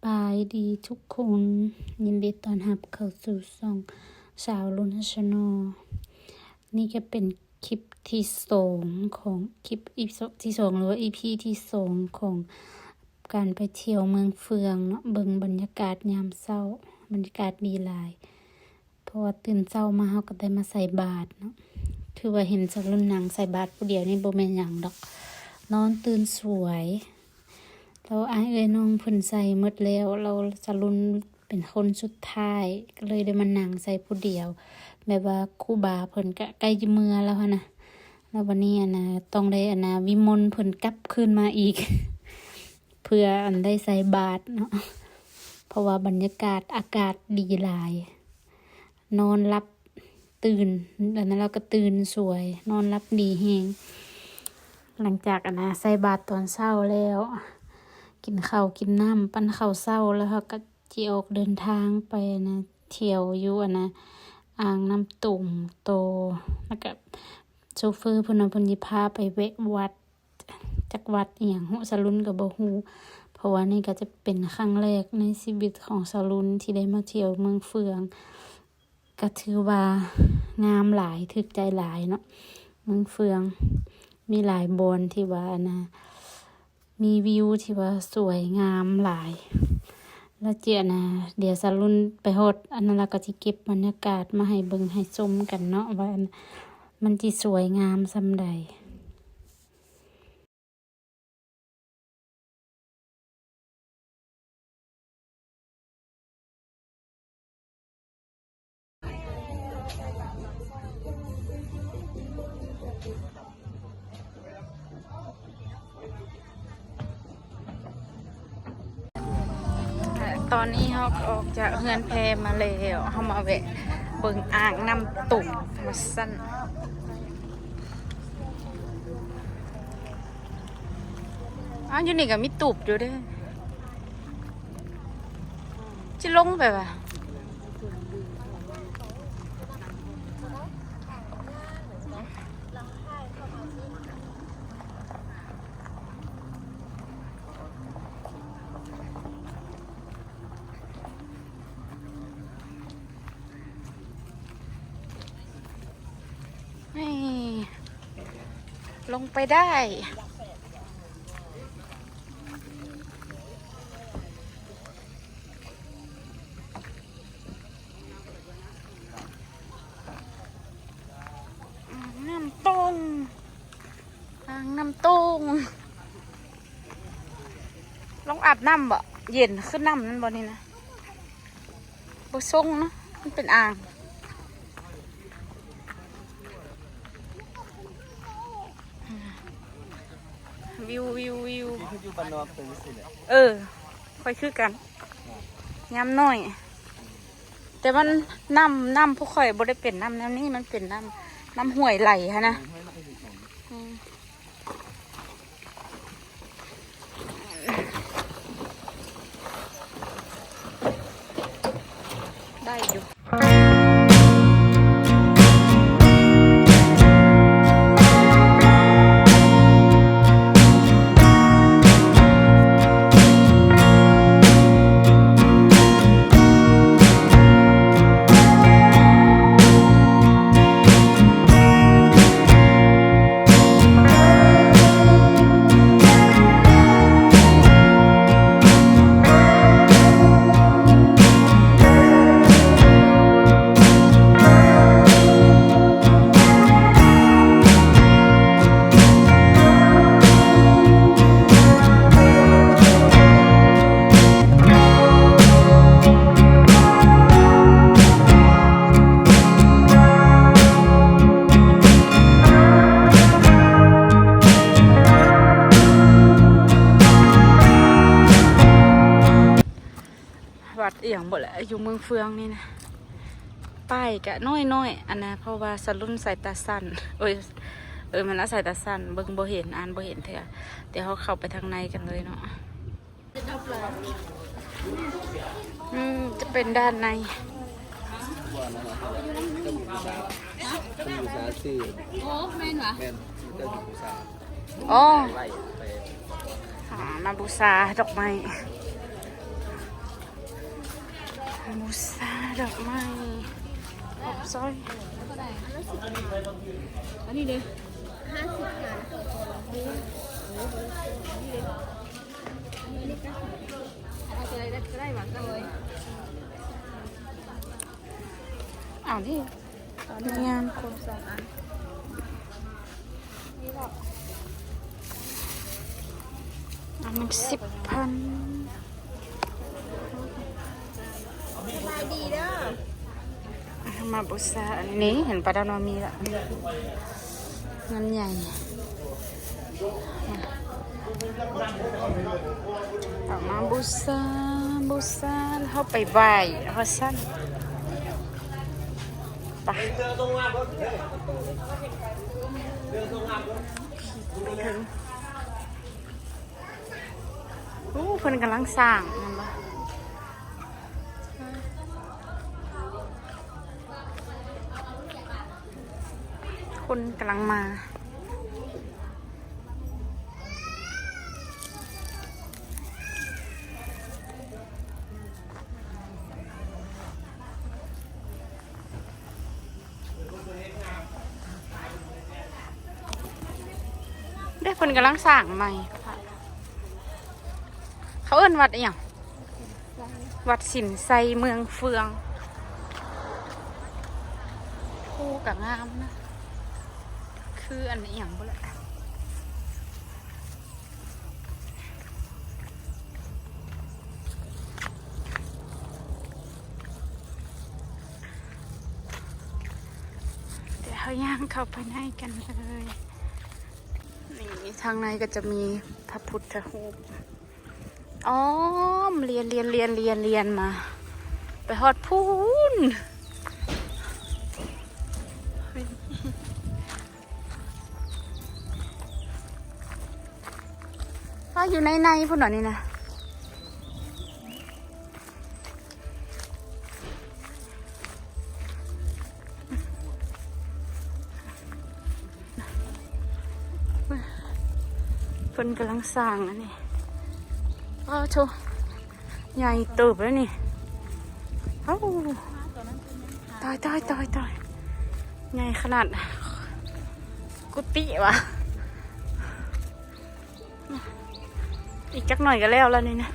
บายดีทุกคนยินดีต้อนรับเข้าสู่ช่องสาวลุนชนอนี่ก็เป็นคลิปที่สองของคลิปอีที่สองหรือว่า EP ที่สองของการไปเที่ยวเมืองเฟืองเนาะเบิ่งบรรยากาศยามเช้าบรรยากาศดีหลายเพราะว่าตื่นเช้ามาเฮาก็ได้มาใส่บาตรเนาะถือว่าเห็นจากรุ่นนางใส่บาตรผู้เดียวนี่บ่แม่นหยังดอกนอนตื่นสวยเราอ้ายเอ้ยน้องเพิ่นใส่หมดแล้วเราจะรุ่นเป็นคนสุดท้ายก็เลยได้มานั่งใส่ผู้เดียวแบบว่าครูบาเพิ่นก็ใกล้จะเมื่อแล้วนะแล้ววันนี้ต้องได้วิมลเพิ่นกลับคืนมาอีก เพื่อได้ใส่บาตรเนาะเพราะว่าบรรยากาศอากาศดีหลายนอนรับตื่นแล้วนั้นเราก็ตื่นสวยนอนรับดีแฮงหลังจากใส่บาตรตอนเช้าแล้วกินข้าวกินน้ำปั้นข้าวเช้าแล้วเขาก็จะออกเดินทางไปเที่ยวอยู่อ่างน้ำตุ่มโตแล้วก็โชเฟอร์เพิ่นสิพาไปแวะวัดจักวัดอีหยังสลุนก็บ่ฮู้เพราะว่านี่ก็จะเป็นครั้งแรกในชีวิตของสลุนที่ได้มาเที่ยวเมืองเฟืองก็ถือว่างามหลายถึกใจหลายเนาะเมืองเฟืองมีหลายบอนที่ว่ามีวิวที่ว่าสวยงามหลายแล้วเดี๋ยวสลุนไปฮอดนั้นเราก็สิเก็บบรรยากาศมาให้เบิ่งให้ชมกันเนาะว่ามันสิสวยงามส่ำใดตอนนี้เขาออกจากเฮือนแพมาแล้วเขามาแวะเบิ่งอ่างน้ำตุ่มมาสั้นอยู่นี่ก็มีตุบอยู่เด้จิลงไปป่ะลงไปได้น้ำต้งอ่างน้ำต้งลองอาบน้ำบ่เย็นขึ้นน้ำนั่นบ่นี่นะบ่ทรงเนาะมันเป็นอ่างวิวค่อยคือกันย้ำน้อยแต่มันน้ำพวกข่อยบ่ได้เป็นน้ำนี่มันเป็นน้ำห้วยไหลฮะนะได้อยู่วัดเอียงบ่แหละอยู่เมืองเฟืองนี่นะป้ายกะน้อยเพราะว่าสรุ่นสายตาสั้นมันสายตาสั้นเบิ่งบ่เห็นอ่านบ่เห็นเถอะเดี๋ยวเขาเข้าไปทางในกันเลยเนาะจะเป็นด้านในโอ้แม่นวะอ๋อมาบูชาดอกไม้ บูชาดอกไม้ขอบซอยอันนี้เลยเอาดิงานคน2 อันอันนึง10,000สบายดีเด้อ มาบูชาอันนี้เห็นปลาดาวมีละงานใหญ่เอามาบูชาเข้าไปไหว้เขาสั้นไปเพิ่นกำลังสร้างนั่นปะคนกำลังมาได้คนกำลังสร้างใหม่เขาเอิ้นวัดอะไรอย่างวัดสินไซเมืองเฟืองคู่กับงามนะคืออันนี้อย่างบ่ละเดี๋ยวเขาย่างเข้าไปในกันเลยนี่ทางในก็จะมีพระพุทธรูปอ๋อเรียนมาไปฮอดพูนถ้าอยู่ในพูดหน่อยนี่นะเพิ่นกำลังสร้างอันนี้อ้าวโชใหญ่เติบแล้วนี่เอ้าตายใหญ่ขนาดกุฏิวะอีกจักหน่อยก็แล้วนี่นะ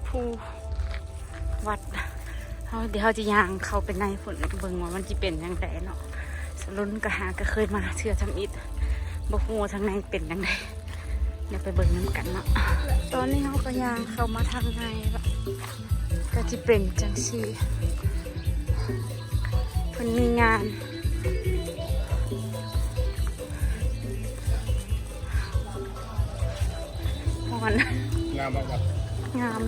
ผู้วัดเดี๋ยวเขาจะย่างเข้าไปในฝนเบิ่งว่ามันจะเป็นยังไงเนาะสรุนก็เคยมาเชื่อทำอิฐบ่ฮู้ทางในเป็นยังไงเดี๋ยวไปเบิ่งน้ำกันเนาะตอนนี้เขาก็ย่างเข้ามาทางในละก็จะเป็นจังซี่เพิ่นมีงานงามมากวัด งาม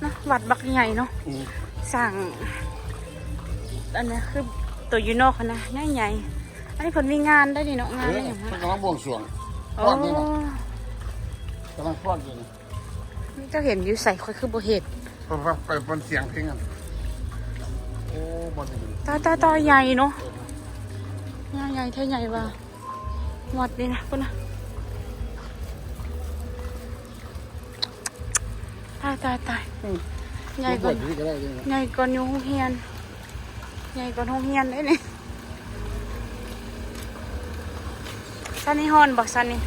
นะวัดบักใหญ่เนาะสั่งอันนี้คือตัวยูโน่นะใหญ่อันนี้ผลมีงานได้ดีเนาะงานอะไรอย่างเงี้ย กำลังบวงสรวง โอ้ กำลังฟ้อนอยู่นี่ นี่ก็เห็นอยู่ใส่ค่อยคือโบเห็ด ไปบนเสียงเพลงกันโอ้บนถึง ตาใหญ่เนาะใหญ่เท่าใหญ่ว่ะวัดนี่นะพุ่นนะตายใหญ่กว่าโรงเรียนใหญ่กว่าโรงเรียนได้นี่ซันนี่ฮอนบอกซันนี่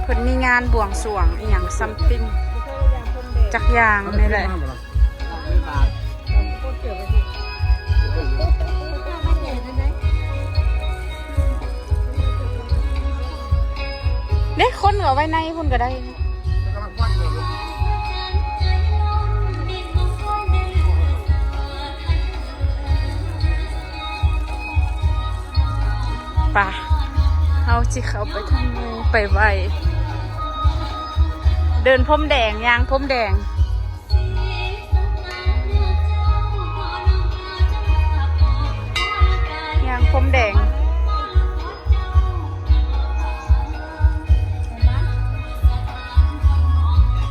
เพิ่นมีงานบวงสรวงอีหยังซัมติงจักอย่างนี่แหละเด็กคนก็ไว้ในพุ่นก็ได้ป่ะเอาสิเขาไปทางนู้นไปไหวเดินพรมแดงยางพรมแดงยางพรมแดง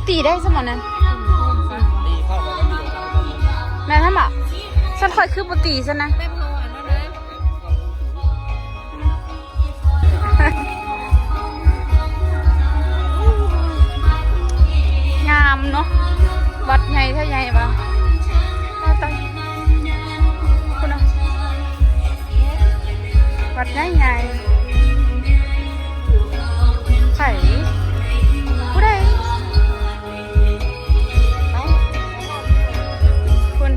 ตีได้สมอนั้น ม่ทำอ่ะฉันคอยคือปกติซะนะ แม่พออันนั้นนะ งามเนาะวัดใหญ่เท่าใหญ่ปะตายคุณเอาวัดใหญ่ใหญ่ไข่ผู้ใดคุณ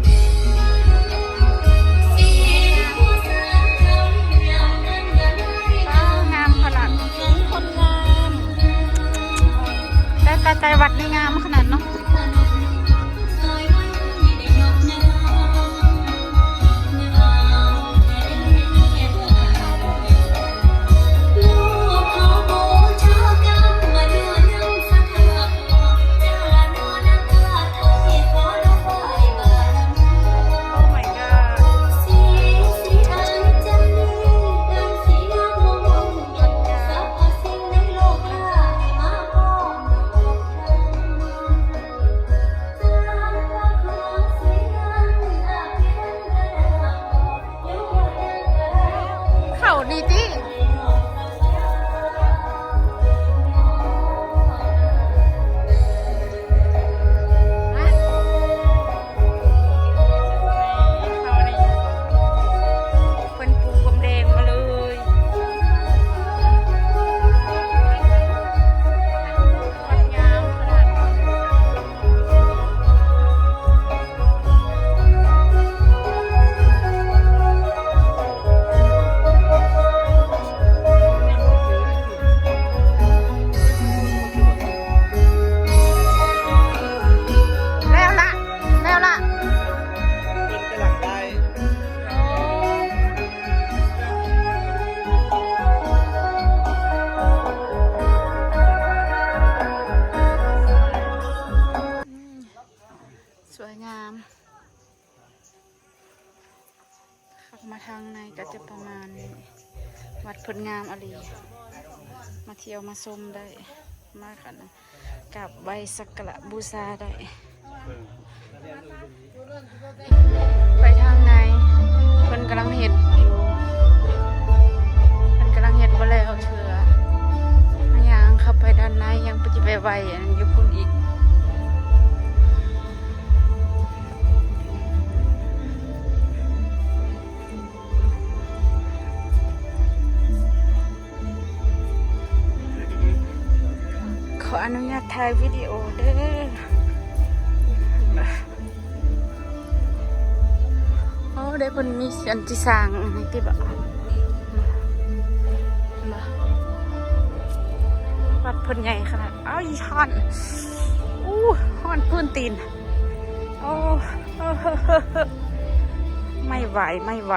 งามขนาด คนงาม แต่วัดนี่งามขนาดเนาะเขาดีดิเป็นปูกำแดงมาเลยวัดงามขนาดแล้วละแล้วละ เป็นกระหลังได้ สวยงามขับมาทางในก็จะประมาณนี้วัดผลงามอะไรมาเที่ยวมาชมได้มากค่ะนะกับใบสักการะบูชาได้ ไปทางในเพิ่นกำลังเห็ดอยู่เพิ่นกำลังเห็ดบ่แล้วเถื่อยังเข้าไปด้านในยังไปจิไปไวอันนั้นอยู่พุ่นอีกขออนุญาตถ่ายวิดีโอเด้อโอ้ได้เพิ่นมีเสียงที่สร้างในที่แบบวัดเพิ่นใหญ่ขนาดอ้าวอีห่อนอู้ห่อนพื้นตีนโอ้ไม่ไหวไม่ไหว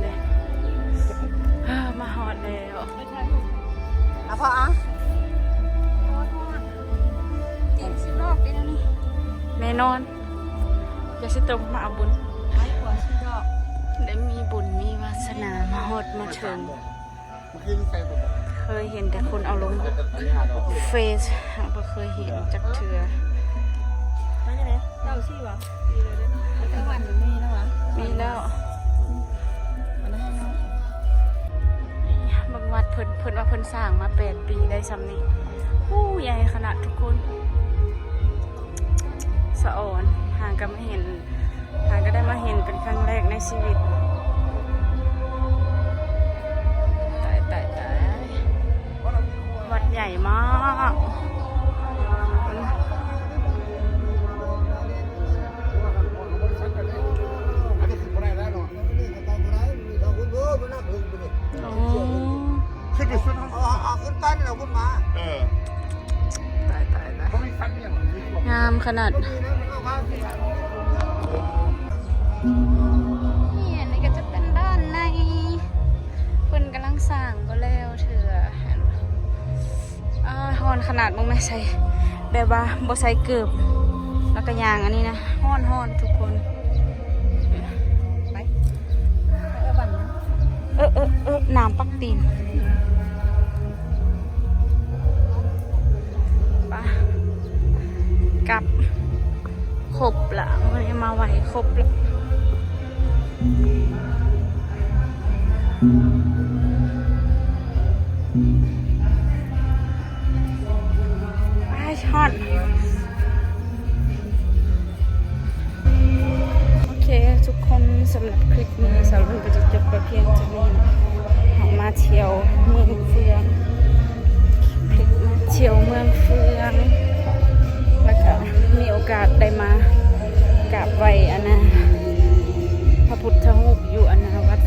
เนี่ยมาหอดแล้ว อ่ะพออ่ะ ตีนสิรอบดีนะนี่แน่นอนอย่าสิตรงมาเอาบุญ ไอ้ขวาชื่อดอก ได้มีบุญมีวาสนามาหอดมาถึง เมื่อกี้ใส่หมด เคยเห็นแต่คนเอาลงเฟซบ่เคยเห็นจักเทือ นั่นยังไงเจ้าชื่อวะดีเลยเด้อจังหวัดอยู่นี่นะวะ มีแล้ว อันนั้นให้น้อง บางวัดเพิ่นว่าเพิ่นสร้างมา8 ปีได้ซ้ำนี้อู้ใหญ่ขนาดทุกคนสะอ่อนห่างก็ไม่เห็นห่างก็ได้มาเห็นเป็นครั้งแรกในชีวิตตายวัดใหญ่มาก อันนี้คือบ่ได้แล้วเนาะ โอ้ ขึ้นไปสุดห้อง ขึ้นไปเราขึ้นมา ตาย เขาไม่คัดเนี่ยหรอก งามขนาด นี่อันนี้ก็จะเป็นด้านในเพิ่นกำลังสร้างก็แล้วเถื่อฮอนขนาดมึงไม่ใส่แบบว่าบ่ใส่เกือบแล้วก็ยางอันนี้นะฮ้อนทุกคน ไปเอาบันนะ น้ำปักตีนไป ครบละวันนี้มาไหวครบละไปช็อตโอเคทุกคนสำหรับคลิปนี้สาวรุ่นก็จะจบไปเพียงเท่านี้ออกมาเที่ยวเมืองเฟืองคลิปมาเที่ยวเมืองเฟืองแล้วก็มีโอกาสได้มากราบไหว้อันนะพระพุทธรูปอยู่อันนะวัด